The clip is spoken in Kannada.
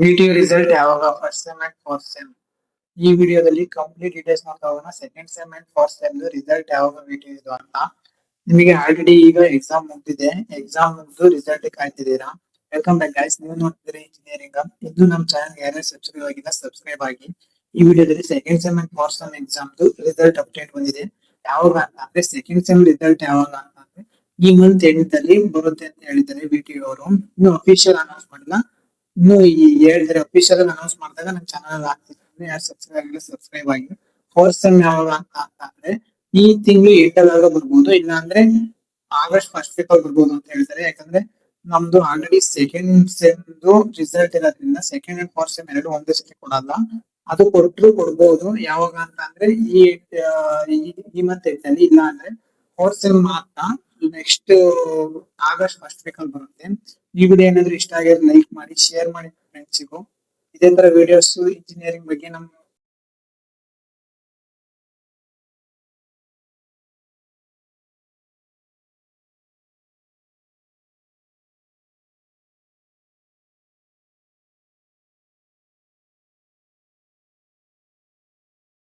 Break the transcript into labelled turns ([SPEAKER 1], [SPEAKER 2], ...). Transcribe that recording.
[SPEAKER 1] ವಿಟಿಯು ರಿಸಲ್ಟ್ ಯಾವಾಗ first sem and fourth sem ಈ ವಿಡಿಯೋದಲ್ಲಿ ಕಂಪ್ಲೀಟ್ ಡೀಟೇಲ್ಸ್ ನೋಡ್ತಾ ಹೋಗೋಣ. Second sem and fourth sem result ಯಾವಾಗ ವಿಟಿಯು ಇದು ಅಂತ. ನಿಮಗೆ ಆಲ್ರೆಡಿ ಈಗ ಎಕ್ಸಾಮ್ ಮುಗ್ದಿದೆ, ಎಕ್ಸಾಮ್ ಮುಗಿದು ರಿಸಲ್ಟ್ ಕಾಯ್ತಿದ್ದೀರಾ. ವೆಲ್ಕಮ್ ಬ್ಯಾಕ್ ಗೈಸ್, ನೀವು ನೋಡ್ತಿದ್ದೀರಿ ಇಂಜಿನಿಯರಿಂಗ್. ಇನ್ನು ನಮ್ಮ ಚಾನಲ್ ಯಾರು ಸಬ್ಸ್ಕ್ರೈಬ್ ಆಗಿಲ್ಲ ಸಬ್ಸ್ಕ್ರೈಬ್ ಆಗಿ. ಈ ವಿಡಿಯೋದಲ್ಲಿ second sem and fourth sem exam result update ಬಂದಿದೆ. ಯಾವಾಗ ಅಂತ ಅಂದ್ರೆ ಸೆಕೆಂಡ್ ಸೆಮ್ ರಿಸಲ್ಟ್ ಯಾವಾಗ ಅಂತ ಅಂದ್ರೆ ಈ ಮಂತ್ ಎಂಡ್ ಅಲ್ಲಿ ಬರುತ್ತೆ ಅಂತ ಹೇಳಿದ್ದಾರೆ ವಿಟಿಯು ಅವರು. ಇನ್ನು ಅಫಿಷಿಯಲ್ ಅನೌನ್ಸ್ ಮಾಡಿಲ್ಲ, ಇನ್ನು ಈ ಹೇಳಿದ್ರೆ ಅಫಿಷಿಯಲ್ ಅನೌನ್ಸ್ ಮಾಡಿದಾಗ ನನ್ನ ಚಾನಲ್ ಆಗ್ತಿದ್ರೆ ಯಾರು ಸಬ್ಸ್ಕ್ರೈಬ್ ಆಗಿಲ್ಲ ಸಬ್ಸ್ಕ್ರೈಬ್ ಆಗಿ. ಫೋರ್ತ್ ಸೆಮ್ ಯಾವಾಗ ಅಂತ ಅಂದ್ರೆ ಈ ತಿಂಗಳು ಎಂಟಲ್ಲಾಗ ಬರ್ಬೋದು, ಇಲ್ಲ ಅಂದ್ರೆ ಆಗಸ್ಟ್ ಫಸ್ಟ್ ವೀಕ್ ಅಲ್ಲಿ ಬರ್ಬೋದು ಅಂತ ಹೇಳ್ತಾರೆ. ಯಾಕಂದ್ರೆ ನಮ್ದು ಆಲ್ರೆಡಿ ಸೆಕೆಂಡ್ ಸೆಮ್ ರಿಸಲ್ಟ್ ಇರೋದ್ರಿಂದ ಸೆಕೆಂಡ್ ಅಂಡ್ ಫೋರ್ತ್ ಸೆಮ್ ಎರಡು ಒಂದೇ ಸತಿ ಕೊಡಲ್ಲ. ಅದು ಕೊಟ್ಟರು ಕೊಡ್ಬೋದು. ಯಾವಾಗ ಅಂತ ಅಂದ್ರೆ ಈ ಮಂತ್ ಎಂಡ್ ಅಲ್ಲಿ, ಇಲ್ಲ ಅಂದ್ರೆ ಫೋರ್ತ್ ಸೆಮ್ ಮಾತ್ರ ನೆಕ್ಸ್ಟ್ ಆಗಸ್ಟ್ ಫಸ್ಟ್ ವೀಕ್ ಅಲ್ಲಿ ಬರುತ್ತೆ. ಈ ವಿಡಿಯೋ ಏನಾದ್ರು ಇಷ್ಟ ಆಗಿದ್ರೆ ಲೈಕ್ ಮಾಡಿ, ಶೇರ್ ಮಾಡಿ ಫ್ರೆಂಡ್ಸಿಗೂ. ಇದೇ ತರ ವಿಡಿಯೋಸ್ ಇಂಜಿನಿಯರಿಂಗ್ ಬಗ್ಗೆ ನಮ್ಮ